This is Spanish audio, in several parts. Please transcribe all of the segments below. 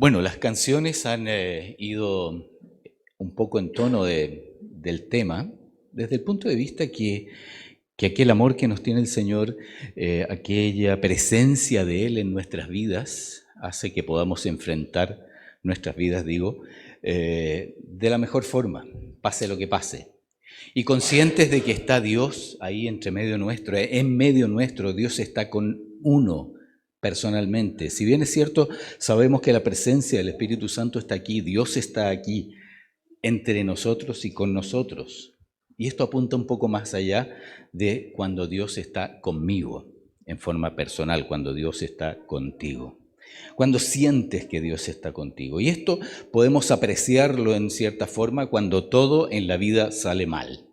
Bueno, las canciones han ido un poco en tono del tema, desde el punto de vista que aquel amor que nos tiene el Señor, aquella presencia de Él en nuestras vidas, hace que podamos enfrentar nuestras vidas, digo, de la mejor forma, pase lo que pase. Y conscientes de que está Dios ahí entre medio nuestro, en medio nuestro, Dios está con uno personalmente. Si bien es cierto, sabemos que la presencia del Espíritu Santo está aquí, Dios está aquí entre nosotros y con nosotros. Y esto apunta un poco más allá de cuando Dios está conmigo, en forma personal, cuando Dios está contigo. Cuando sientes que Dios está contigo. Y esto podemos apreciarlo en cierta forma cuando todo en la vida sale mal.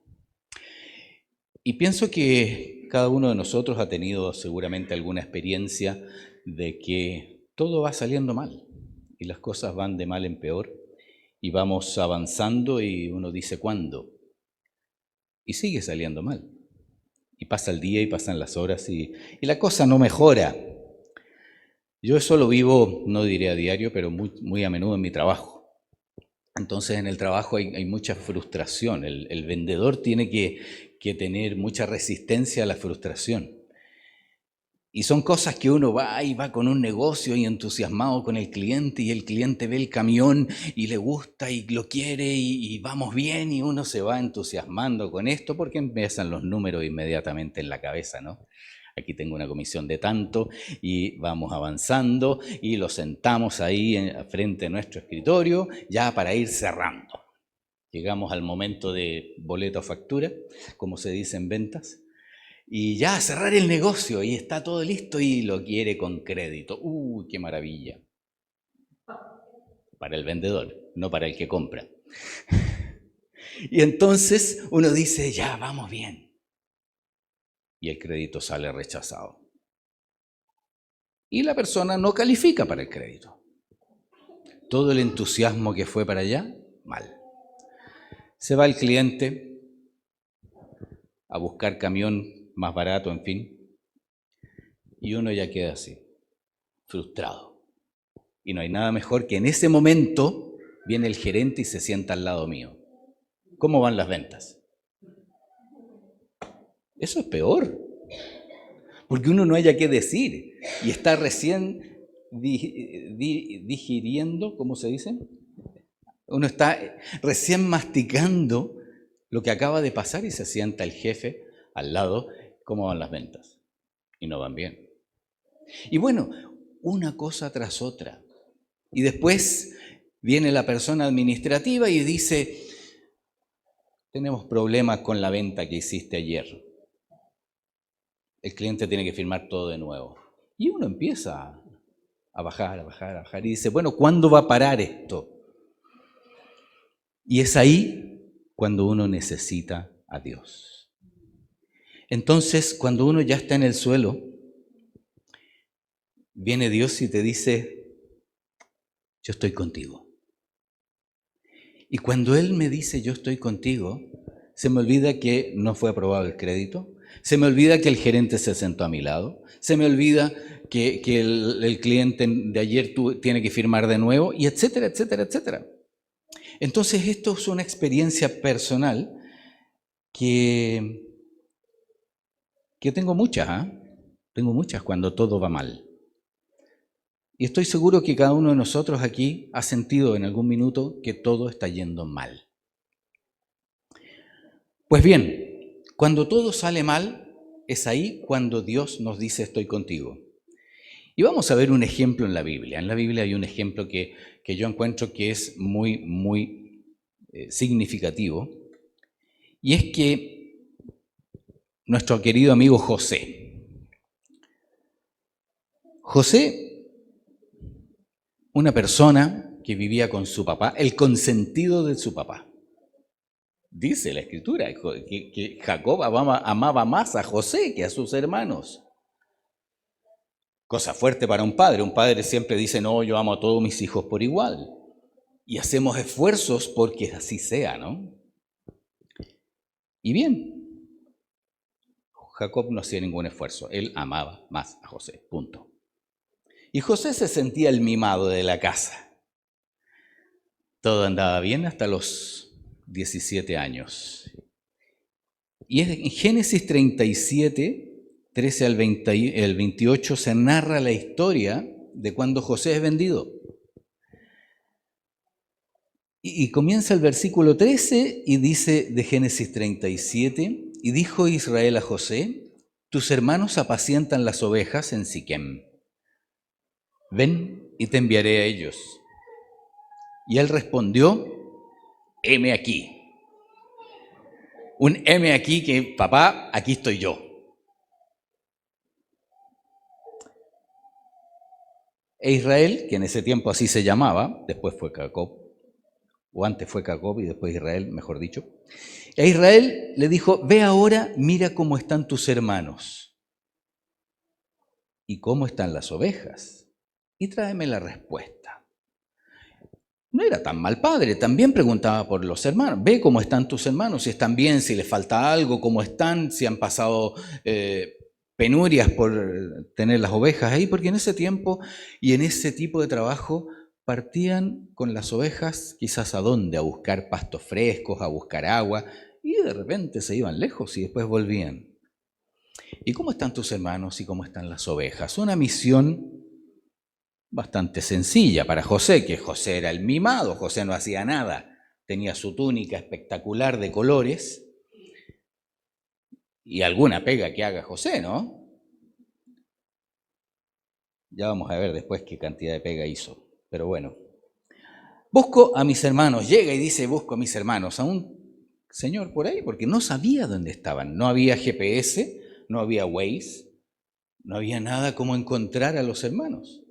Y pienso que cada uno de nosotros ha tenido seguramente alguna experiencia de que todo va saliendo mal y las cosas van de mal en peor y vamos avanzando y uno dice ¿cuándo? Y sigue saliendo mal. Y pasa el día y pasan las horas y la cosa no mejora. Yo eso lo vivo, no diré a diario, pero muy a menudo en mi trabajo. Entonces en el trabajo hay mucha frustración. El vendedor tiene que tener mucha resistencia a la frustración. Y son cosas que uno va y va con un negocio y entusiasmado con el cliente y el cliente ve el camión y le gusta y lo quiere y vamos bien y uno se va entusiasmando con esto porque empiezan los números inmediatamente en la cabeza, ¿no? Aquí tengo una comisión de tanto y vamos avanzando y lo sentamos ahí frente a nuestro escritorio ya para ir cerrando. Llegamos al momento de boleto o factura, como se dice en ventas. Y ya cerrar el negocio y está todo listo y lo quiere con crédito. ¡Uy, qué maravilla! Para el vendedor, no para el que compra. Y entonces uno dice, ya, vamos bien. Y el crédito sale rechazado. Y la persona no califica para el crédito. Todo el entusiasmo que fue para allá, mal. Se va el cliente a buscar camión más barato, en fin. Y uno ya queda así, frustrado. Y no hay nada mejor que en ese momento viene el gerente y se sienta al lado mío. ¿Cómo van las ventas? Eso es peor, porque uno no haya qué decir y está recién digiriendo, ¿cómo se dice? Uno está recién masticando lo que acaba de pasar y se sienta el jefe al lado. ¿Cómo van las ventas? Y no van bien. Y bueno, una cosa tras otra. Y después viene la persona administrativa y dice, tenemos problemas con la venta que hiciste ayer. El cliente tiene que firmar todo de nuevo. Y uno empieza a bajar y dice, bueno, ¿cuándo va a parar esto? Y es ahí cuando uno necesita a Dios. Entonces, cuando uno ya está en el suelo, viene Dios y te dice, yo estoy contigo. Y cuando Él me dice, yo estoy contigo, se me olvida que no fue aprobado el crédito, se me olvida que el gerente se sentó a mi lado, se me olvida que el cliente de ayer tiene que firmar de nuevo, y etcétera, etcétera, etcétera. Entonces esto es una experiencia personal que tengo muchas, Tengo muchas cuando todo va mal. Y estoy seguro que cada uno de nosotros aquí ha sentido en algún minuto que todo está yendo mal. Pues bien, cuando todo sale mal, es ahí cuando Dios nos dice estoy contigo. Y vamos a ver un ejemplo en la Biblia. En la Biblia hay un ejemplo que yo encuentro que es muy significativo. Y es que nuestro querido amigo José, una persona que vivía con su papá, el consentido de su papá. Dice la Escritura que Jacob amaba más a José que a sus hermanos. Cosa fuerte para un padre. Un padre siempre dice, no, yo amo a todos mis hijos por igual. Y hacemos esfuerzos porque así sea, ¿no? Y bien, Jacob no hacía ningún esfuerzo. Él amaba más a José, punto. Y José se sentía el mimado de la casa. Todo andaba bien hasta los 17 años. Y en Génesis 37, 13 al 28, se narra la historia de cuando José es vendido. Y comienza el versículo 13 y dice de Génesis 37, y dijo Israel a José, tus hermanos apacientan las ovejas en Siquem. Ven y te enviaré a ellos. Y él respondió, heme aquí. Un heme aquí que, papá, aquí estoy yo. E Israel, que en ese tiempo así se llamaba, después fue Jacob, o antes fue Jacob y después Israel, mejor dicho. E Israel le dijo, ve ahora, mira cómo están tus hermanos y cómo están las ovejas, y tráeme la respuesta. No era tan mal padre, también preguntaba por los hermanos, ve cómo están tus hermanos, si están bien, si les falta algo, cómo están, si han pasado penurias por tener las ovejas ahí, porque en ese tiempo y en ese tipo de trabajo partían con las ovejas quizás a dónde, a buscar pastos frescos, a buscar agua, y de repente se iban lejos y después volvían. ¿Y cómo están tus hermanos y cómo están las ovejas? Una misión bastante sencilla para José, que José era el mimado, José no hacía nada, tenía su túnica espectacular de colores y alguna pega que haga José, ¿no? Ya vamos a ver después qué cantidad de pega hizo, pero bueno. Busco a mis hermanos, llega y dice, busco a mis hermanos, a un señor por ahí, porque no sabía dónde estaban, no había GPS, no había Waze, no había nada como encontrar a los hermanos.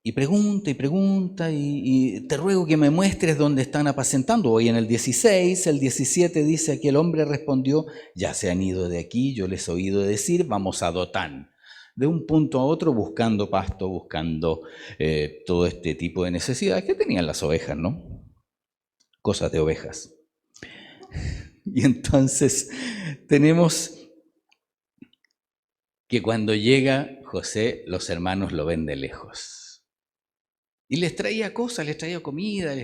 Y pregunta, y te ruego que me muestres dónde están apacentando. Hoy en el 16, el 17 dice, aquí el hombre respondió, ya se han ido de aquí, yo les he oído decir, vamos a Dotán. De un punto a otro buscando pasto, buscando todo este tipo de necesidades que tenían las ovejas, ¿no? Cosas de ovejas. Y entonces tenemos que cuando llega José, los hermanos lo ven de lejos. Y les traía cosas, les traía comida,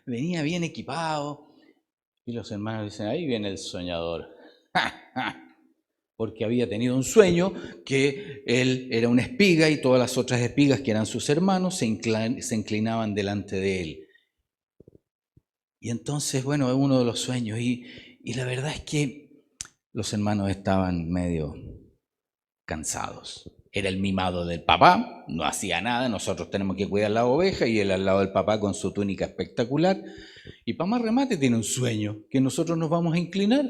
venía bien equipado. Y los hermanos dicen, ahí viene el soñador. Porque había tenido un sueño que él era una espiga y todas las otras espigas que eran sus hermanos se inclinaban delante de él. Y entonces, bueno, es uno de los sueños. Y la verdad es que los hermanos estaban medio cansados. Era el mimado del papá, no hacía nada, nosotros tenemos que cuidar la oveja y él al lado del papá con su túnica espectacular. Y para más remate tiene un sueño, que nosotros nos vamos a inclinar.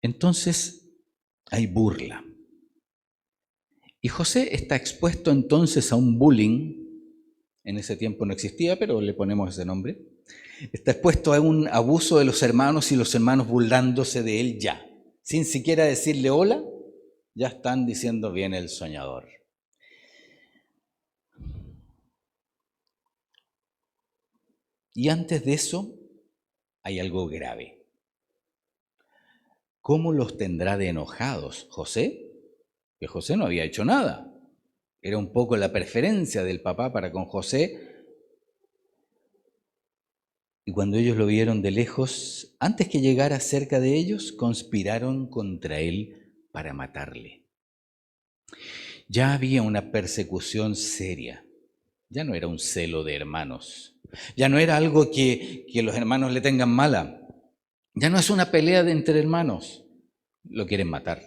Entonces hay burla. Y José está expuesto entonces a un bullying, en ese tiempo no existía, pero le ponemos ese nombre. Está expuesto a un abuso de los hermanos y los hermanos burlándose de él ya. Sin siquiera decirle hola, ya están diciendo viene el soñador. Y antes de eso, hay algo grave. ¿Cómo los tendrá de enojados José? Que José no había hecho nada. Era un poco la preferencia del papá para con José. Y cuando ellos lo vieron de lejos, antes que llegara cerca de ellos, conspiraron contra él para matarle. Ya había una persecución seria. Ya no era un celo de hermanos. Ya no era algo que los hermanos le tengan mala. Ya no es una pelea entre hermanos. Lo quieren matar.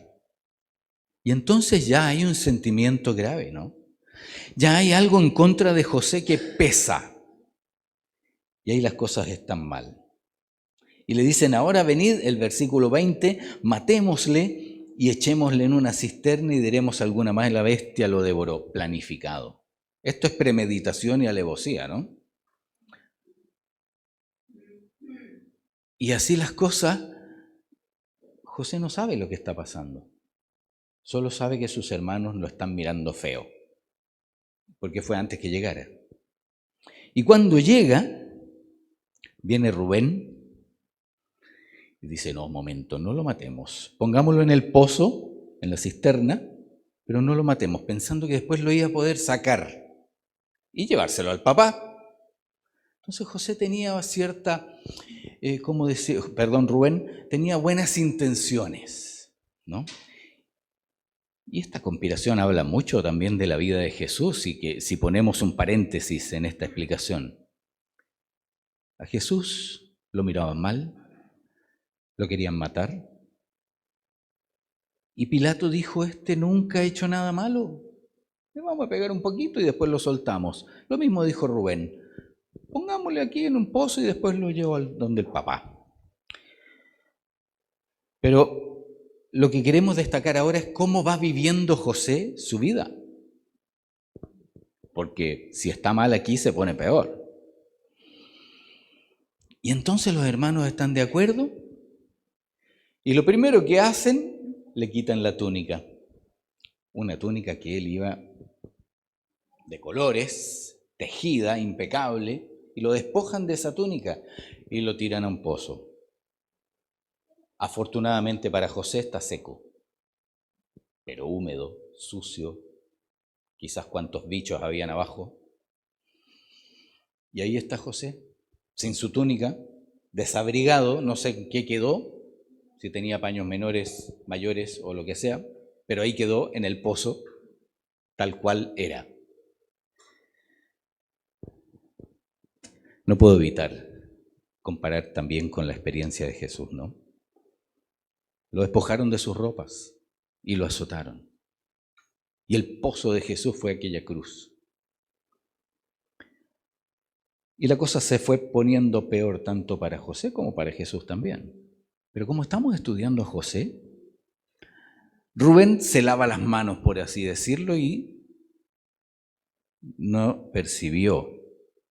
Y entonces ya hay un sentimiento grave, ¿no? Ya hay algo en contra de José que pesa. Y ahí las cosas están mal. Y le dicen, ahora venid, el versículo 20, matémosle y echémosle en una cisterna y diremos alguna más, la bestia lo devoró, planificado. Esto es premeditación y alevosía, ¿no? Y así las cosas, José no sabe lo que está pasando. Solo sabe que sus hermanos lo están mirando feo, porque fue antes que llegara. Y cuando llega, viene Rubén y dice, no, momento, no lo matemos. Pongámoslo en el pozo, en la cisterna, pero no lo matemos, pensando que después lo iba a poder sacar y llevárselo al papá. Entonces José tenía cierta, Rubén tenía buenas intenciones, ¿no? Y esta conspiración habla mucho también de la vida de Jesús, y que si ponemos un paréntesis en esta explicación, a Jesús lo miraban mal, lo querían matar, y Pilato dijo: este nunca ha hecho nada malo, le vamos a pegar un poquito y después lo soltamos. Lo mismo dijo Rubén: pongámosle aquí en un pozo y después lo llevo donde el papá. Pero lo que queremos destacar ahora es cómo va viviendo José su vida. Porque si está mal aquí, se pone peor. Y entonces los hermanos están de acuerdo, y lo primero que hacen, le quitan la túnica. Una túnica que él iba de colores, tejida, impecable, y lo despojan de esa túnica y lo tiran a un pozo. Afortunadamente para José está seco, pero húmedo, sucio, quizás cuántos bichos habían abajo. Y ahí está José, sin su túnica, desabrigado, no sé en qué quedó, si tenía paños menores, mayores o lo que sea, pero ahí quedó en el pozo tal cual era. No puedo evitar comparar también con la experiencia de Jesús, ¿no? Lo despojaron de sus ropas y lo azotaron. Y el pozo de Jesús fue aquella cruz. Y la cosa se fue poniendo peor tanto para José como para Jesús también. Pero como estamos estudiando a José, Rubén se lava las manos, por así decirlo, y no percibió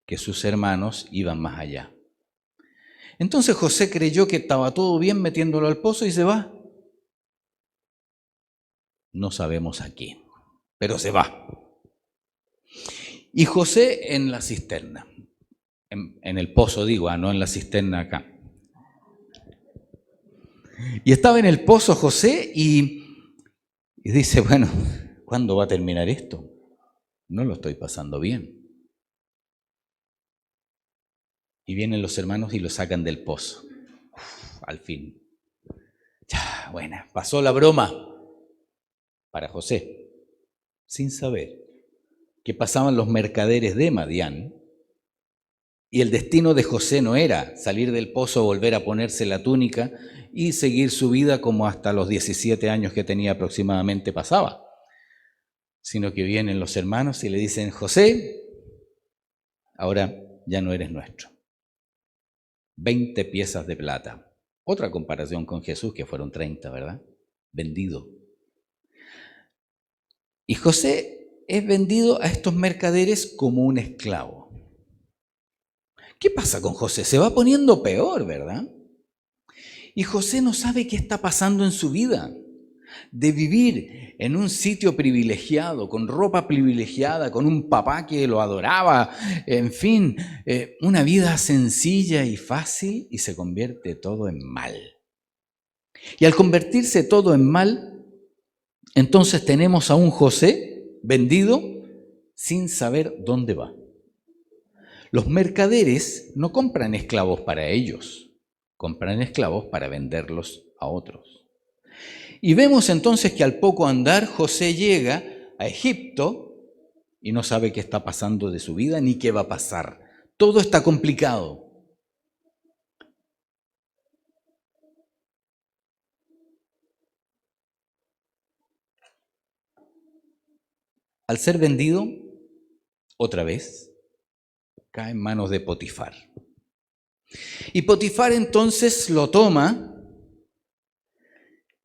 que sus hermanos iban más allá. Entonces José creyó que estaba todo bien metiéndolo al pozo y se va. No sabemos a quién, pero se va. Y José en la cisterna, en el pozo digo, no en la cisterna acá. Y estaba en el pozo José y dice: bueno, ¿cuándo va a terminar esto? No lo estoy pasando bien. Y vienen los hermanos y lo sacan del pozo. Al fin. Ya, bueno, pasó la broma para José, sin saber que pasaban los mercaderes de Madián, y el destino de José no era salir del pozo, volver a ponerse la túnica y seguir su vida como hasta los 17 años que tenía aproximadamente pasaba, sino que vienen los hermanos y le dicen: José, ahora ya no eres nuestro. 20 piezas de plata. Otra comparación con Jesús, que fueron 30, ¿verdad? Vendido. Y José es vendido a estos mercaderes como un esclavo. ¿Qué pasa con José? Se va poniendo peor, ¿verdad? Y José no sabe qué está pasando en su vida. De vivir en un sitio privilegiado, con ropa privilegiada, con un papá que lo adoraba, en fin, una vida sencilla y fácil, y se convierte todo en mal. Y al convertirse todo en mal, entonces tenemos a un José vendido sin saber dónde va. Los mercaderes no compran esclavos para ellos, compran esclavos para venderlos a otros. Y vemos entonces que al poco andar José llega a Egipto y no sabe qué está pasando de su vida ni qué va a pasar. Todo está complicado. Al ser vendido, otra vez, cae en manos de Potifar. Y Potifar entonces lo toma,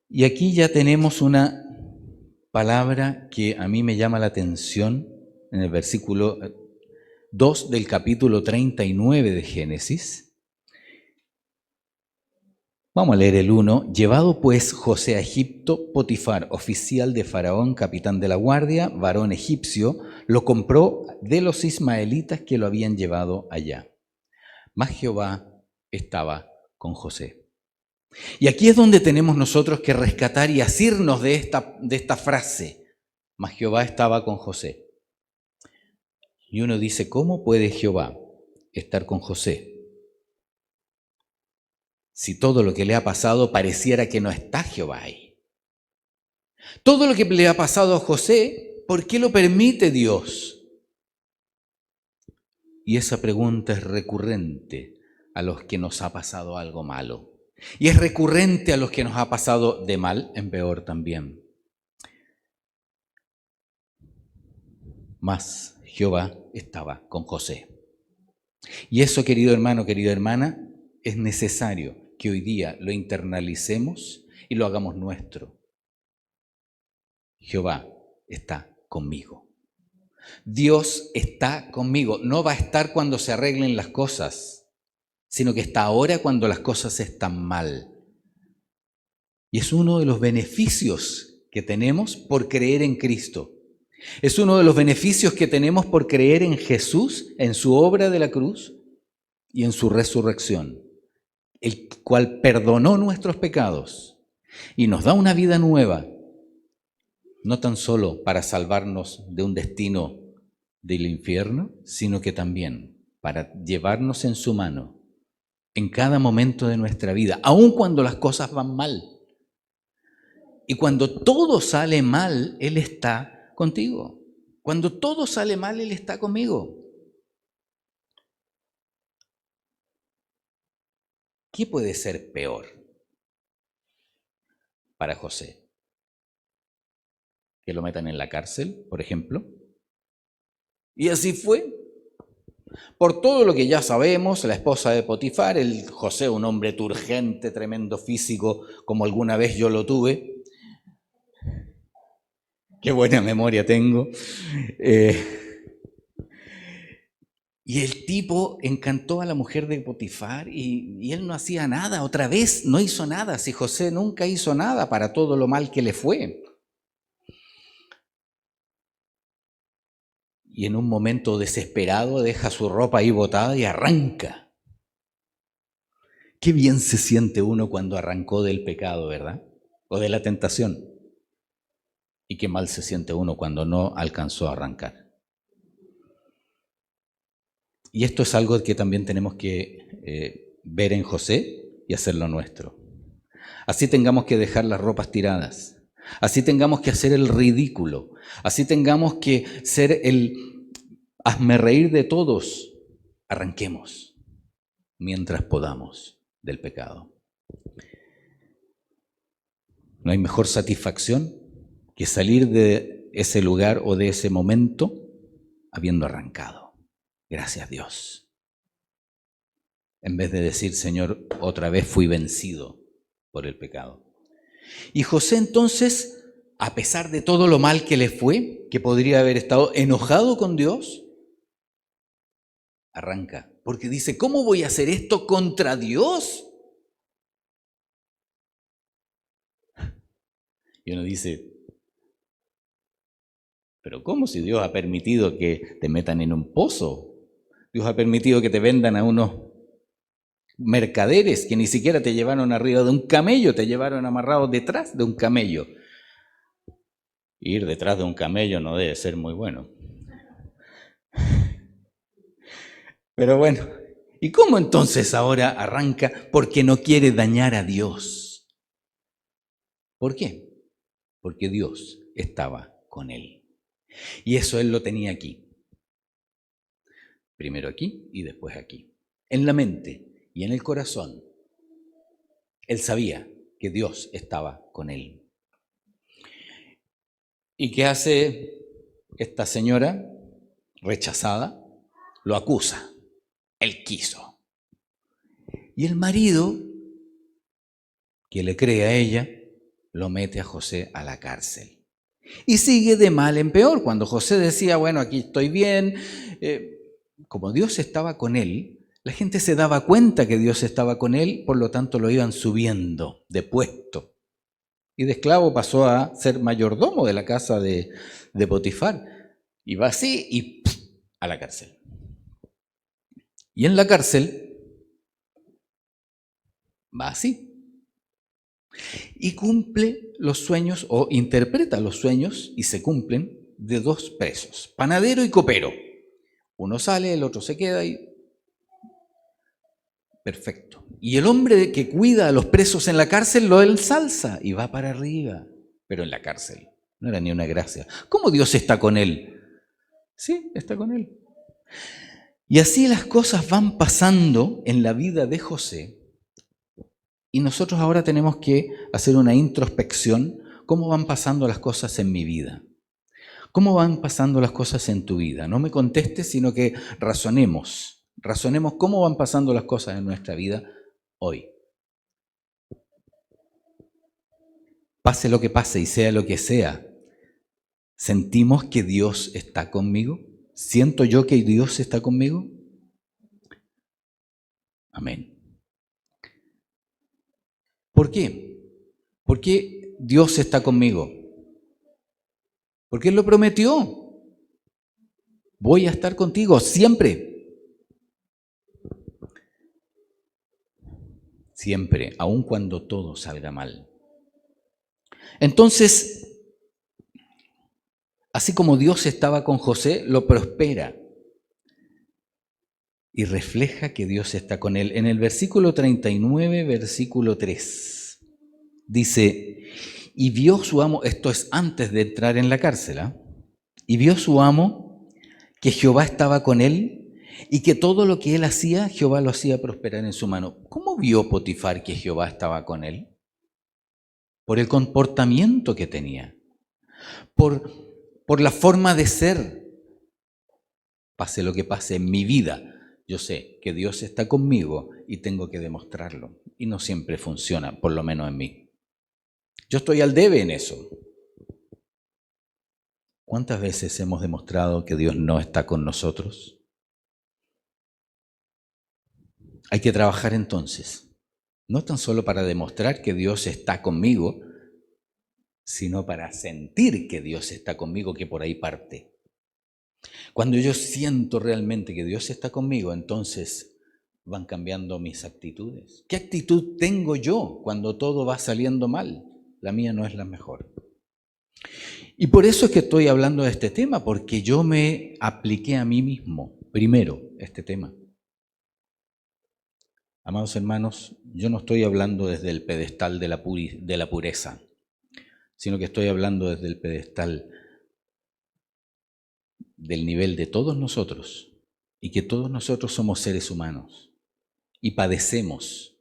y aquí ya tenemos una palabra que a mí me llama la atención en el versículo 2 del capítulo 39 de Génesis. Vamos a leer el 1. Llevado pues José a Egipto, Potifar, oficial de Faraón, capitán de la guardia, varón egipcio, lo compró de los ismaelitas que lo habían llevado allá. Mas Jehová estaba con José. Y aquí es donde tenemos nosotros que rescatar y asirnos de esta frase. mas Jehová estaba con José. Y uno dice, ¿cómo puede Jehová estar con José si todo lo que le ha pasado pareciera que no está Jehová ahí? Todo lo que le ha pasado a José, ¿por qué lo permite Dios? Y esa pregunta es recurrente a los que nos ha pasado algo malo. Y es recurrente a los que nos ha pasado de mal en peor también. Mas Jehová estaba con José. Y eso, querido hermano, querida hermana, es necesario que hoy día lo internalicemos y lo hagamos nuestro. Jehová está conmigo. Dios está conmigo. No va a estar cuando se arreglen las cosas, sino que está ahora cuando las cosas están mal. Y es uno de los beneficios que tenemos por creer en Cristo. Es uno de los beneficios que tenemos por creer en Jesús, en su obra de la cruz y en su resurrección, el cual perdonó nuestros pecados y nos da una vida nueva, no tan solo para salvarnos de un destino del infierno, sino que también para llevarnos en su mano en cada momento de nuestra vida, aun cuando las cosas van mal. Y cuando todo sale mal, Él está contigo. Cuando todo sale mal, Él está conmigo. ¿Qué puede ser peor para José? ¿Que lo metan en la cárcel, por ejemplo? Y así fue. Por todo lo que ya sabemos, la esposa de Potifar, el José, un hombre turgente, tremendo físico, como alguna vez yo lo tuve. Qué buena memoria tengo. Y el tipo encantó a la mujer de Potifar y él no hacía nada. Otra vez no hizo nada. Si José nunca hizo nada para todo lo mal que le fue. Y en un momento desesperado deja su ropa ahí botada y arranca. Qué bien se siente uno cuando arrancó del pecado, ¿verdad? O de la tentación. Y qué mal se siente uno cuando no alcanzó a arrancar. Y esto es algo que también tenemos que ver en José y hacerlo nuestro. Así tengamos que dejar las ropas tiradas, así tengamos que hacer el ridículo, así tengamos que ser el hazmerreír de todos, arranquemos mientras podamos del pecado. No hay mejor satisfacción que salir de ese lugar o de ese momento habiendo arrancado. Gracias, Dios. En vez de decir, Señor, otra vez fui vencido por el pecado. Y José entonces, a pesar de todo lo mal que le fue, que podría haber estado enojado con Dios, arranca. Porque dice, ¿cómo voy a hacer esto contra Dios? Y uno dice, pero ¿cómo si Dios ha permitido que te metan en un pozo? Dios ha permitido que te vendan a unos mercaderes que ni siquiera te llevaron arriba de un camello, te llevaron amarrado detrás de un camello. Ir detrás de un camello no debe ser muy bueno. Pero bueno, ¿y cómo entonces ahora arranca? Porque no quiere dañar a Dios. ¿Por qué? Porque Dios estaba con él. Y eso él lo tenía aquí. Primero aquí y después aquí. En la mente y en el corazón, él sabía que Dios estaba con él. ¿Y qué hace esta señora rechazada? Lo acusa. Él quiso. Y el marido, que le cree a ella, lo mete a José a la cárcel. Y sigue de mal en peor. Cuando José decía, bueno, aquí estoy bien, como Dios estaba con él, la gente se daba cuenta que Dios estaba con él, por lo tanto lo iban subiendo de puesto. Y de esclavo pasó a ser mayordomo de la casa de Potifar. Y va así y a la cárcel. Y en la cárcel va así. y cumple los sueños o interpreta los sueños y se cumplen de dos presos, panadero y copero. Uno sale, el otro se queda y perfecto. Y el hombre que cuida a los presos en la cárcel lo ensalza y va para arriba, pero en la cárcel. No era ni una gracia. ¿Cómo Dios está con él? Sí, está con él. Y así las cosas van pasando en la vida de José y nosotros ahora tenemos que hacer una introspección. ¿Cómo van pasando las cosas en mi vida? ¿Cómo van pasando las cosas en tu vida? No me contestes, sino que razonemos. Razonemos cómo van pasando las cosas en nuestra vida hoy. Pase lo que pase y sea lo que sea, ¿sentimos que Dios está conmigo? ¿Siento yo que Dios está conmigo? Amén. ¿Por qué? ¿Por qué Dios está conmigo? Porque Él lo prometió. Voy a estar contigo siempre. Siempre, aun cuando todo salga mal. Entonces, así como Dios estaba con José, lo prospera y refleja que Dios está con él. En el versículo 39, versículo 3, dice, y vio su amo, esto es antes de entrar en la cárcel, y vio su amo que Jehová estaba con él y que todo lo que él hacía, Jehová lo hacía prosperar en su mano. ¿Cómo vio Potifar que Jehová estaba con él? Por el comportamiento que tenía, por la forma de ser. Pase lo que pase en mi vida, yo sé que Dios está conmigo y tengo que demostrarlo. Y no siempre funciona, por lo menos en mí. Yo estoy al debe en eso. ¿Cuántas veces hemos demostrado que Dios no está con nosotros? Hay que trabajar entonces, no tan solo para demostrar que Dios está conmigo, sino para sentir que Dios está conmigo, que por ahí parte. Cuando yo siento realmente que Dios está conmigo, entonces van cambiando mis actitudes. ¿Qué actitud tengo yo cuando todo va saliendo mal? La mía no es la mejor. Y por eso es que estoy hablando de este tema, porque yo me apliqué a mí mismo primero este tema. Amados hermanos, yo no estoy hablando desde el pedestal de la pureza, sino que estoy hablando desde el pedestal del nivel de todos nosotros, y que todos nosotros somos seres humanos y padecemos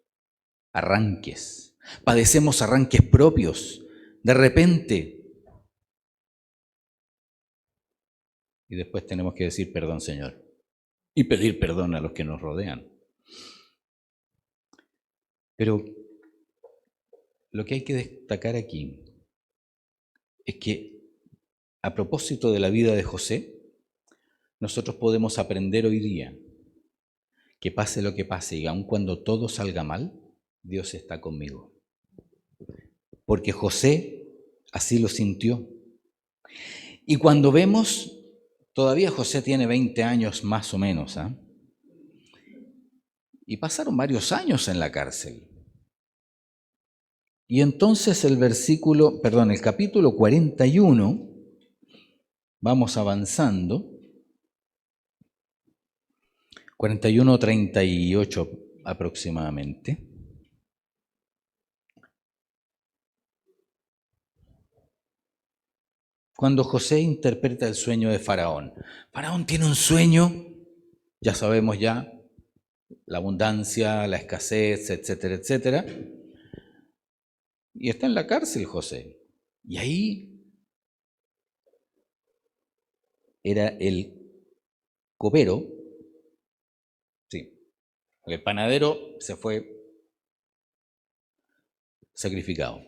arranques propios, de repente, y después tenemos que decir perdón, Señor, y pedir perdón a los que nos rodean. Pero lo que hay que destacar aquí es que, a propósito de la vida de José, nosotros podemos aprender hoy día que pase lo que pase y aun cuando todo salga mal, Dios está conmigo. Porque José así lo sintió. Y cuando vemos, todavía José tiene 20 años más o menos, y pasaron varios años en la cárcel. Y entonces el capítulo 41, vamos avanzando, 41-38 aproximadamente. Cuando José interpreta el sueño de Faraón. Faraón tiene un sueño, ya sabemos ya, la abundancia, la escasez, etcétera, etcétera. Y está en la cárcel José. Y ahí era el copero, sí, el panadero se fue sacrificado.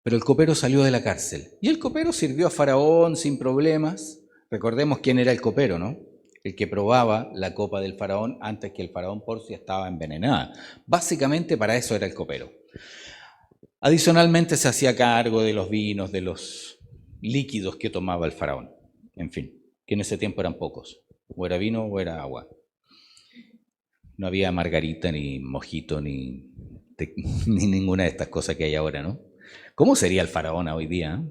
Pero el copero salió de la cárcel. Y el copero sirvió a Faraón sin problemas. Recordemos quién era el copero, ¿no? El que probaba la copa del faraón antes que el faraón por si estaba envenenada. Básicamente para eso era el copero. Adicionalmente se hacía cargo de los vinos, de los líquidos que tomaba el faraón. En fin, que en ese tiempo eran pocos. O era vino o era agua. No había margarita, ni mojito, ni ninguna de estas cosas que hay ahora, ¿no? ¿Cómo sería el faraón hoy día?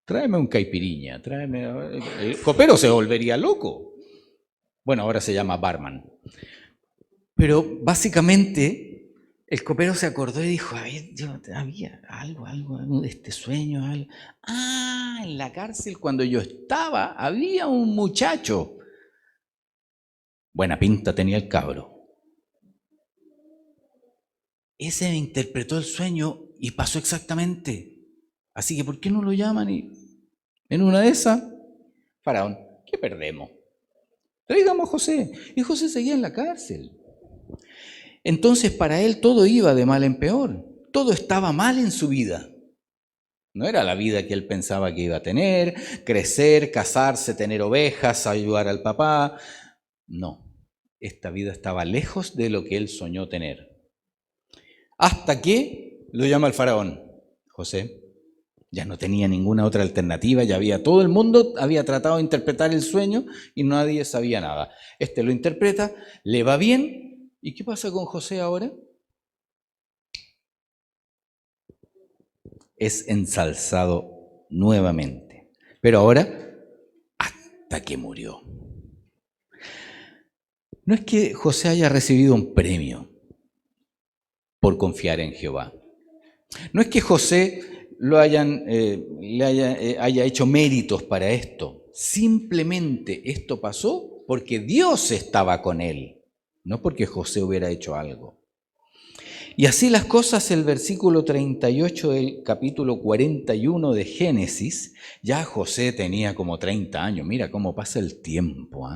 Tráeme un caipiriña, tráeme... El copero se volvería loco. Bueno, ahora se llama barman. Pero básicamente el copero se acordó y dijo, había algo de este sueño, algo. Ah, en la cárcel cuando yo estaba había un muchacho. Buena pinta tenía el cabro. Ese me interpretó el sueño y pasó exactamente. Así que, ¿por qué no lo llaman? Y en una de esas, faraón, ¿qué perdemos? Traigamos a José. Y José seguía en la cárcel. Entonces para él todo iba de mal en peor. Todo estaba mal en su vida. No era la vida que él pensaba que iba a tener, crecer, casarse, tener ovejas, ayudar al papá. No, esta vida estaba lejos de lo que él soñó tener. Hasta que lo llama el faraón. José ya no tenía ninguna otra alternativa, ya había todo el mundo, había tratado de interpretar el sueño y nadie sabía nada. Este lo interpreta, le va bien. ¿Y qué pasa con José ahora? Es ensalzado nuevamente, pero ahora hasta que murió. No es que José haya recibido un premio por confiar en Jehová. No es que José haya hecho méritos para esto. Simplemente esto pasó porque Dios estaba con él, no porque José hubiera hecho algo. Y así las cosas, el versículo 38 del capítulo 41 de Génesis, ya José tenía como 30 años. Mira cómo pasa el tiempo.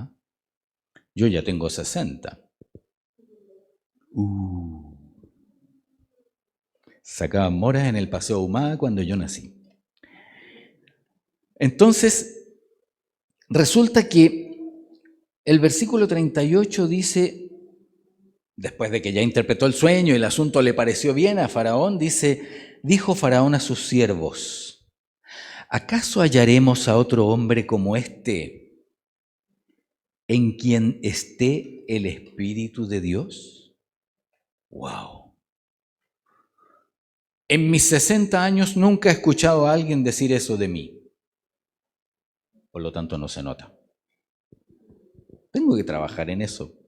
Yo ya tengo 60. Sacaban moras en el Paseo Ahumada cuando yo nací. Entonces, resulta que el versículo 38 dice, después de que ya interpretó el sueño y el asunto le pareció bien a Faraón, dice, dijo Faraón a sus siervos, ¿acaso hallaremos a otro hombre como este en quien esté el Espíritu de Dios? ¡Wow! En mis 60 años nunca he escuchado a alguien decir eso de mí. Por lo tanto, no se nota. Tengo que trabajar en eso.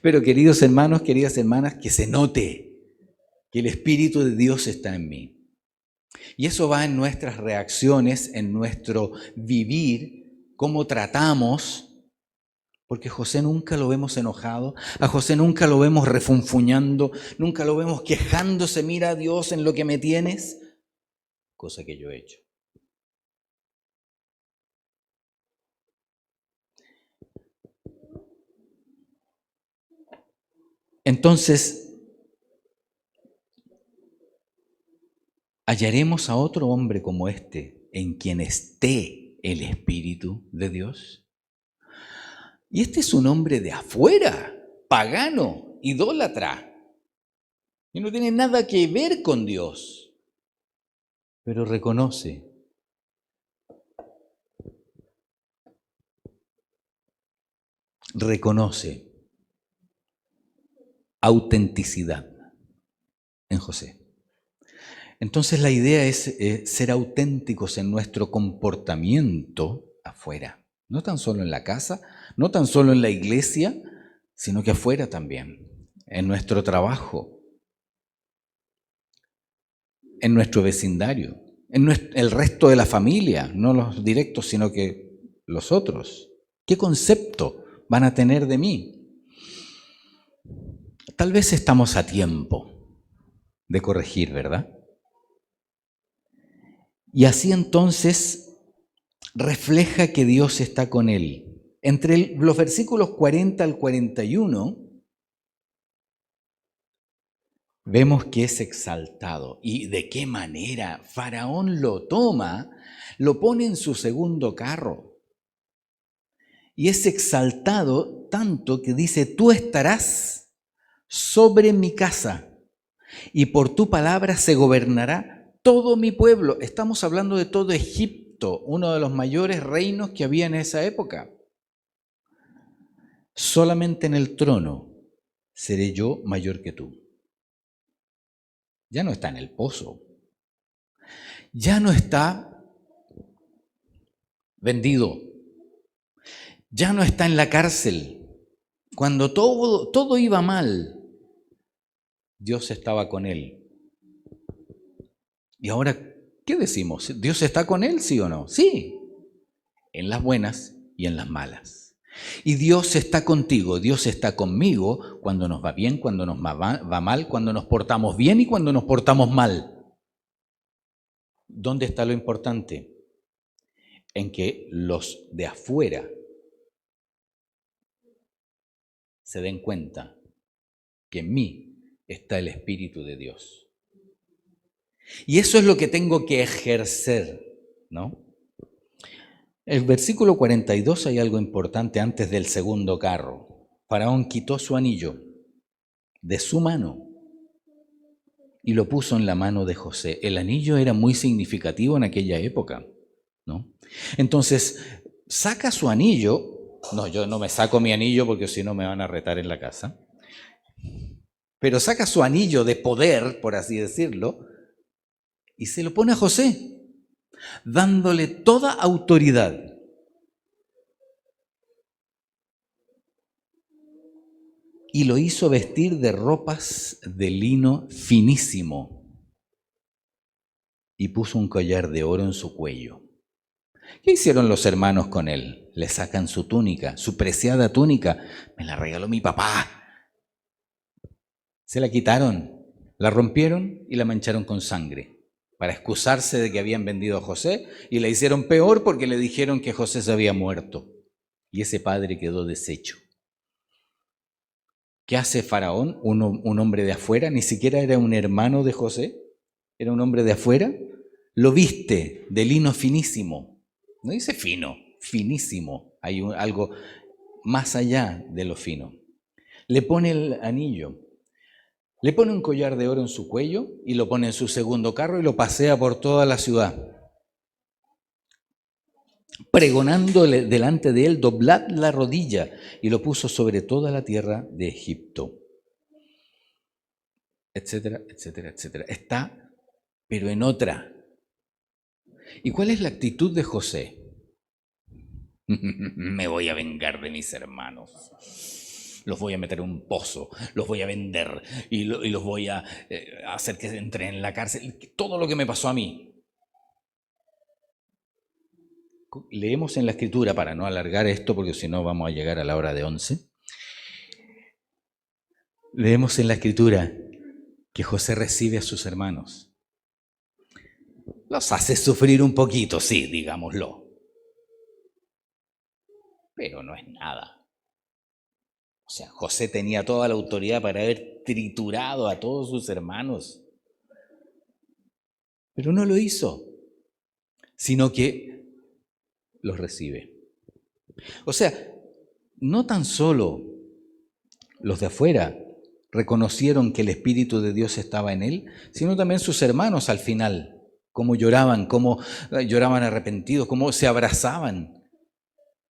Pero queridos hermanos, queridas hermanas, que se note que el Espíritu de Dios está en mí. Y eso va en nuestras reacciones, en nuestro vivir, cómo tratamos, porque José nunca lo vemos enojado, a José nunca lo vemos refunfuñando, nunca lo vemos quejándose, mira a Dios en lo que me tienes, cosa que yo he hecho. Entonces, ¿hallaremos a otro hombre como este en quien esté el Espíritu de Dios? Y este es un hombre de afuera, pagano, idólatra, y no tiene nada que ver con Dios, pero reconoce autenticidad en José. Entonces la idea es ser auténticos en nuestro comportamiento afuera, no tan solo en la casa, no tan solo en la iglesia, sino que afuera también, en nuestro trabajo, en nuestro vecindario, en el resto de la familia, no los directos, sino que los otros. ¿Qué concepto van a tener de mí? Tal vez estamos a tiempo de corregir, ¿verdad? Y así entonces refleja que Dios está con él. Entre los versículos 40 al 41, vemos que es exaltado. ¿Y de qué manera? Faraón lo toma, lo pone en su segundo carro. Y es exaltado tanto que dice, tú estarás sobre mi casa y por tu palabra se gobernará todo mi pueblo. Estamos hablando de todo Egipto, uno de los mayores reinos que había en esa época. Solamente en el trono seré yo mayor que tú. Ya no está en el pozo, ya no está vendido, ya no está en la cárcel. Cuando todo iba mal, Dios estaba con él. Y ahora, ¿qué decimos? ¿Dios está con él, sí o no? Sí, en las buenas y en las malas. Y Dios está contigo, Dios está conmigo cuando nos va bien, cuando nos va mal, cuando nos portamos bien y cuando nos portamos mal. ¿Dónde está lo importante? En que los de afuera se den cuenta que en mí está el Espíritu de Dios. Y eso es lo que tengo que ejercer, ¿no? El versículo 42 hay algo importante antes del segundo carro. Faraón quitó su anillo de su mano y lo puso en la mano de José. El anillo era muy significativo en aquella época, ¿no? Entonces, saca su anillo. No, yo no me saco mi anillo porque si no me van a retar en la casa. Pero saca su anillo de poder, por así decirlo, y se lo pone a José, dándole toda autoridad. Y lo hizo vestir de ropas de lino finísimo y puso un collar de oro en su cuello. ¿Qué hicieron los hermanos con él? Le sacan su túnica, su preciada túnica. Me la regaló mi papá. Se la quitaron, la rompieron y la mancharon con sangre para excusarse de que habían vendido a José, y la hicieron peor porque le dijeron que José se había muerto y ese padre quedó deshecho. ¿Qué hace Faraón? Un hombre de afuera, ni siquiera era un hermano de José, era un hombre de afuera, lo viste de lino finísimo. No dice fino, finísimo. Hay algo más allá de lo fino. Le pone el anillo, le pone un collar de oro en su cuello y lo pone en su segundo carro y lo pasea por toda la ciudad, pregonando delante de él: doblad la rodilla, y lo puso sobre toda la tierra de Egipto, etcétera, etcétera, etcétera. Está, pero en otra. ¿Y cuál es la actitud de José? Me voy a vengar de mis hermanos. Los voy a meter en un pozo, los voy a vender y los voy a hacer que entren en la cárcel. Todo lo que me pasó a mí. Leemos en la Escritura, para no alargar esto, porque si no vamos a llegar a la hora de 11. Leemos en la Escritura que José recibe a sus hermanos. Los hace sufrir un poquito, sí, digámoslo. Pero no es nada. O sea, José tenía toda la autoridad para haber triturado a todos sus hermanos. Pero no lo hizo, sino que los recibe. O sea, no tan solo los de afuera reconocieron que el Espíritu de Dios estaba en él, sino también sus hermanos al final, cómo lloraban arrepentidos, cómo se abrazaban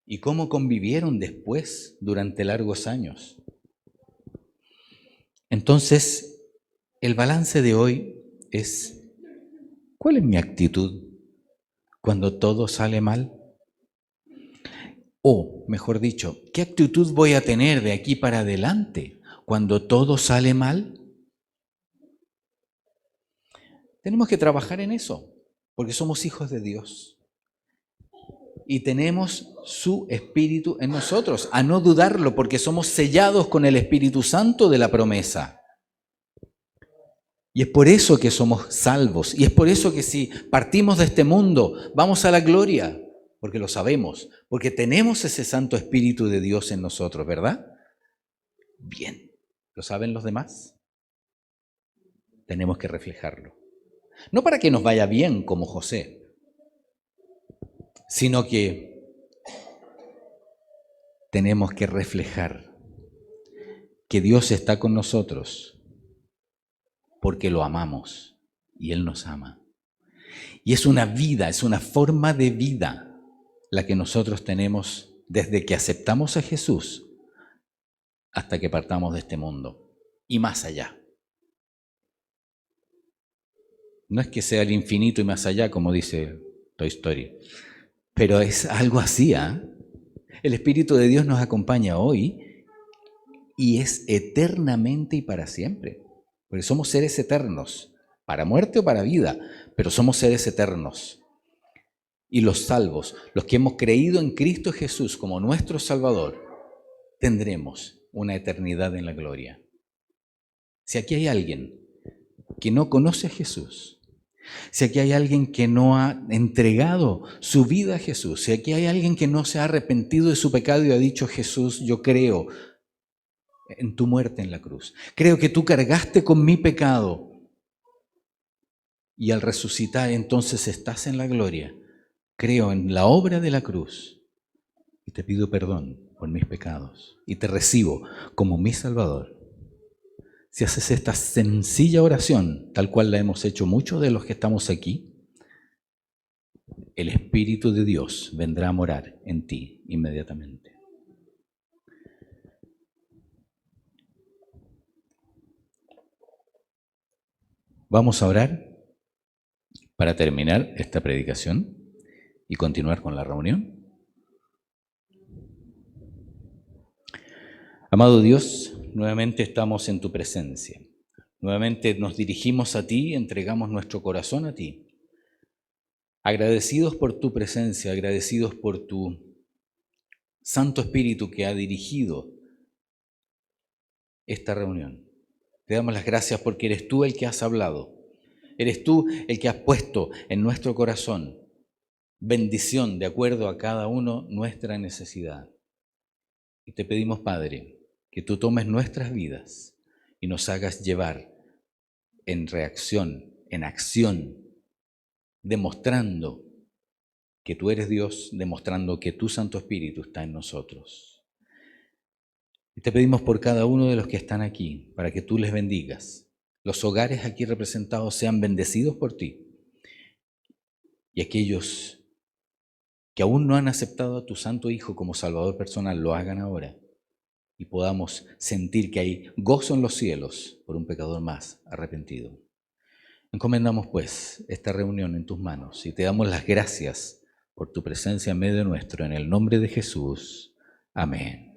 y cómo convivieron después durante largos años. Entonces, el balance de hoy es: ¿cuál es mi actitud cuando todo sale mal? O, mejor dicho, ¿qué actitud voy a tener de aquí para adelante cuando todo sale mal? Tenemos que trabajar en eso, porque somos hijos de Dios. Y tenemos su Espíritu en nosotros, a no dudarlo, porque somos sellados con el Espíritu Santo de la promesa. Y es por eso que somos salvos, y es por eso que si partimos de este mundo, vamos a la gloria, porque lo sabemos, porque tenemos ese Santo Espíritu de Dios en nosotros, ¿verdad? Bien, ¿lo saben los demás? Tenemos que reflejarlo. No para que nos vaya bien como José, sino que tenemos que reflejar que Dios está con nosotros porque lo amamos y Él nos ama. Y es una vida, es una forma de vida la que nosotros tenemos desde que aceptamos a Jesús hasta que partamos de este mundo y más allá. No es que sea el infinito y más allá, como dice Toy Story, pero es algo así, ¿ah? El Espíritu de Dios nos acompaña hoy y es eternamente y para siempre. Porque somos seres eternos, para muerte o para vida, pero somos seres eternos. Y los salvos, los que hemos creído en Cristo Jesús como nuestro Salvador, tendremos una eternidad en la gloria. Si aquí hay alguien que no conoce a Jesús, si aquí hay alguien que no ha entregado su vida a Jesús, si aquí hay alguien que no se ha arrepentido de su pecado y ha dicho: Jesús, yo creo en tu muerte en la cruz, creo que tú cargaste con mi pecado y al resucitar entonces estás en la gloria, creo en la obra de la cruz y te pido perdón por mis pecados y te recibo como mi Salvador. Si haces esta sencilla oración, tal cual la hemos hecho muchos de los que estamos aquí, el Espíritu de Dios vendrá a morar en ti inmediatamente. Vamos a orar para terminar esta predicación y continuar con la reunión. Amado Dios, nuevamente estamos en tu presencia. Nuevamente nos dirigimos a ti, entregamos nuestro corazón a ti. Agradecidos por tu presencia, agradecidos por tu Santo Espíritu que ha dirigido esta reunión. Te damos las gracias porque eres tú el que has hablado. Eres tú el que has puesto en nuestro corazón bendición de acuerdo a cada uno nuestra necesidad. Y te pedimos, Padre, que tú tomes nuestras vidas y nos hagas llevar en reacción, en acción, demostrando que tú eres Dios, demostrando que tu Santo Espíritu está en nosotros. Y te pedimos por cada uno de los que están aquí, para que tú les bendigas. Los hogares aquí representados sean bendecidos por ti. Y aquellos que aún no han aceptado a tu Santo Hijo como Salvador personal, lo hagan ahora. Y podamos sentir que hay gozo en los cielos por un pecador más arrepentido. Encomendamos pues esta reunión en tus manos y te damos las gracias por tu presencia en medio nuestro, en el nombre de Jesús. Amén.